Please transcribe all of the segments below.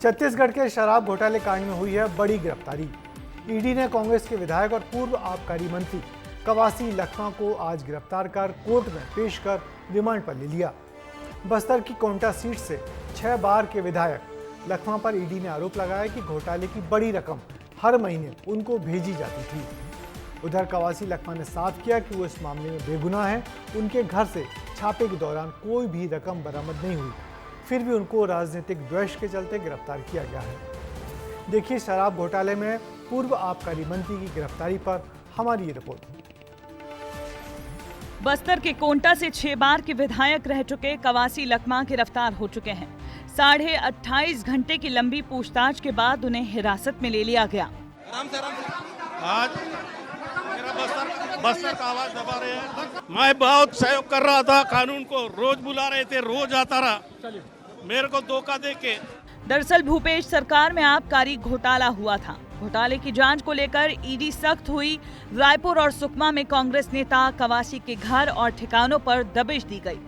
छत्तीसगढ़ के शराब घोटाले कांड में हुई है बड़ी गिरफ्तारी। ईडी ने कांग्रेस के विधायक और पूर्व आबकारी मंत्री कवासी लखमा को आज गिरफ्तार कर कोर्ट में पेश कर रिमांड पर ले लिया। बस्तर की कोंटा सीट से 6 बार के विधायक लखमा पर ईडी ने आरोप लगाया कि घोटाले की बड़ी रकम हर महीने उनको भेजी जाती थी। उधर कवासी लखमा ने साफ किया कि वो इस मामले में बेगुनाह हैं। उनके घर से छापे के दौरान कोई भी रकम बरामद नहीं हुई, फिर भी उनको राजनीतिक द्वेष के चलते गिरफ्तार किया गया है। देखिए शराब घोटाले में पूर्व आबकारी मंत्री की गिरफ्तारी पर हमारी रिपोर्ट। बस्तर के कोंटा से 6 बार के विधायक रह चुके कवासी लखमा गिरफ्तार हो चुके हैं। 28.5 घंटे की लंबी पूछताछ के बाद उन्हें हिरासत में ले लिया गया। आराम से आज मेरा बस्तर का आवाज दबा रहे हैं। मैं बहुत सहयोग कर रहा था, कानून को रोज बुला रहे थे, रोज आता रहा, मेरे को धोखा देके। दरअसल भूपेश सरकार में आबकारी घोटाला हुआ था। घोटाले की जांच को लेकर ईडी सख्त हुई। रायपुर और सुकमा में कांग्रेस नेता कवासी के घर और ठिकानों पर दबिश दी गई।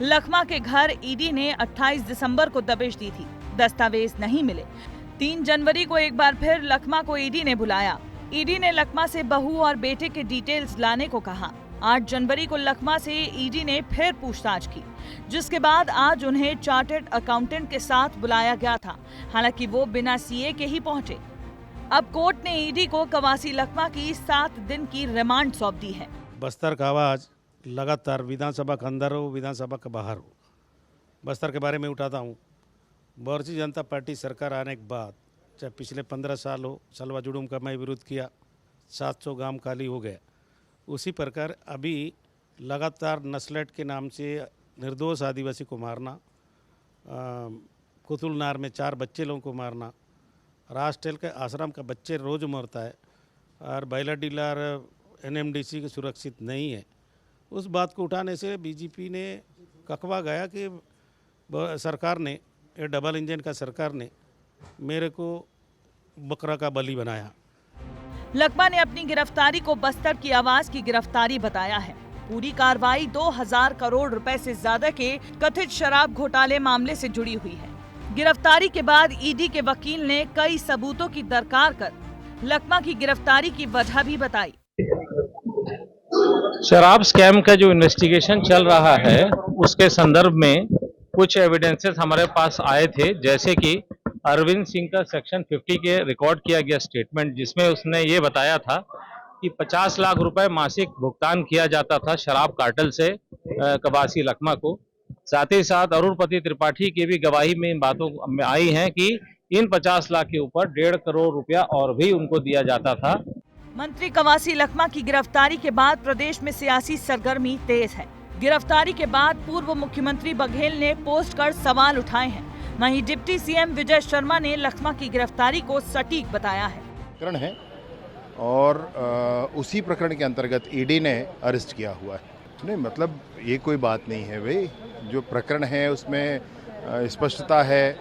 लखमा के घर ईडी ने 28 दिसंबर को दबिश दी थी, दस्तावेज नहीं मिले। 3 जनवरी को एक बार फिर लखमा को ईडी ने बुलाया। ईडी ने लखमा से बहू और बेटे के डिटेल्स लाने को कहा। 8 जनवरी को लखमा से ईडी ने फिर पूछताछ की, जिसके बाद आज उन्हें चार्टर्ड अकाउंटेंट के साथ बुलाया गया था। हालांकि वो बिना सीए के ही पहुंचे। अब कोर्ट ने ईडी को कवासी लखमा की 7 दिन की रिमांड सौंप दी है। बस्तर का आवाज लगातार विधानसभा के अंदर हो, विधानसभा के बाहर हो, बस्तर के बारे में उठाता हूँ। भारतीय जनता पार्टी सरकार आने के बाद, चाहे पिछले 15 साल हो, सलवा जुड़ूम का मैं विरोध किया, 700 गांव खाली हो गया। उसी प्रकार अभी लगातार नस्लेट के नाम से निर्दोष आदिवासी को मारना, कुतुलनार में 4 बच्चे लोगों को मारना, राष्ट्रटेल के आश्रम का बच्चे रोज मरता है, और बैला डीलर एनएमडीसी के सुरक्षित नहीं है। उस बात को उठाने से बीजेपी ने ककवा गया कि सरकार ने, ये डबल इंजन का सरकार ने मेरे को बकरा का बलि बनाया। लखमा ने अपनी गिरफ्तारी को बस्तर की आवाज की गिरफ्तारी बताया है। पूरी कार्रवाई 2000 करोड़ रुपए से ज्यादा के कथित शराब घोटाले मामले से जुड़ी हुई है। गिरफ्तारी के बाद ईडी के वकील ने कई सबूतों की दरकार कर लखमा की गिरफ्तारी की वजह भी बताई। शराब स्कैम का जो इन्वेस्टिगेशन चल रहा है, उसके संदर्भ में कुछ एविडेंसेस हमारे पास आए थे, जैसे कि अरविंद सिंह का सेक्शन 50 के रिकॉर्ड किया गया स्टेटमेंट, जिसमें उसने ये बताया था कि 50 लाख रुपए मासिक भुगतान किया जाता था शराब कार्टेल से कवासी लखमा को। साथ ही साथ अरुणपति त्रिपाठी की भी गवाही में इन बातों में आई है कि इन 50 लाख के ऊपर 1.5 करोड़ रुपया और भी उनको दिया जाता था। मंत्री कवासी लखमा की गिरफ्तारी के बाद प्रदेश में सियासी सरगर्मी तेज है। गिरफ्तारी के बाद पूर्व मुख्यमंत्री बघेल ने पोस्ट कर सवाल उठाए हैं। वहीं डिप्टी सीएम विजय शर्मा ने लखमा की गिरफ्तारी को सटीक बताया है। प्रकरण है और उसी प्रकरण के अंतर्गत ईडी ने अरेस्ट किया हुआ है। नहीं, मतलब ये कोई बात नहीं है भाई, जो प्रकरण है उसमें स्पष्टता है,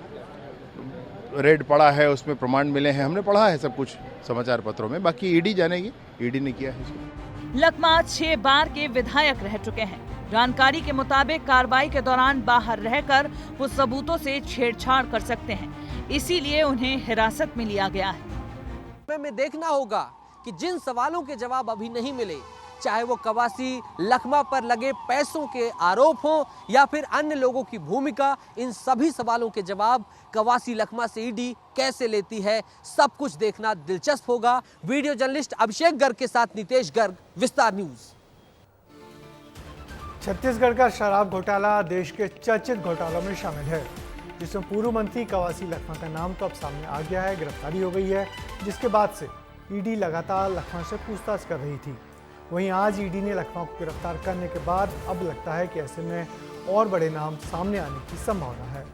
रेड पड़ा है, उसमें प्रमाण मिले हैं, हमने पढ़ा है सब कुछ समाचार पत्रों में। बाकी ईडी जानेगी, ईडी ने किया है इसको। लखमा 6 बार के विधायक रह चुके हैं। जानकारी के मुताबिक कार्रवाई के दौरान बाहर रहकर वो सबूतों से छेड़छाड़ कर सकते हैं, इसीलिए उन्हें हिरासत में लिया गया है। में देखना होगा कि जिन सवालों के जवाब अभी नहीं मिले, चाहे वो कवासी लखमा पर लगे पैसों के आरोप हो या फिर अन्य लोगों की भूमिका, इन सभी सवालों के जवाब कवासी लखमा से ईडी कैसे लेती है, सब कुछ देखना दिलचस्प होगा। वीडियो जर्नलिस्ट अभिषेक गर्ग के साथ नितेश गर्ग, विस्तार न्यूज। छत्तीसगढ़ का शराब घोटाला देश के चर्चित घोटालों में शामिल है, जिसमें पूर्व मंत्री कवासी लखमा का नाम तो अब सामने आ गया है। गिरफ्तारी हो गई है, जिसके बाद से ईडी लगातार लखमा से पूछताछ कर रही थी। वहीं आज ईडी ने लखमा को गिरफ्तार करने के बाद अब लगता है कि ऐसे में और बड़े नाम सामने आने की संभावना है।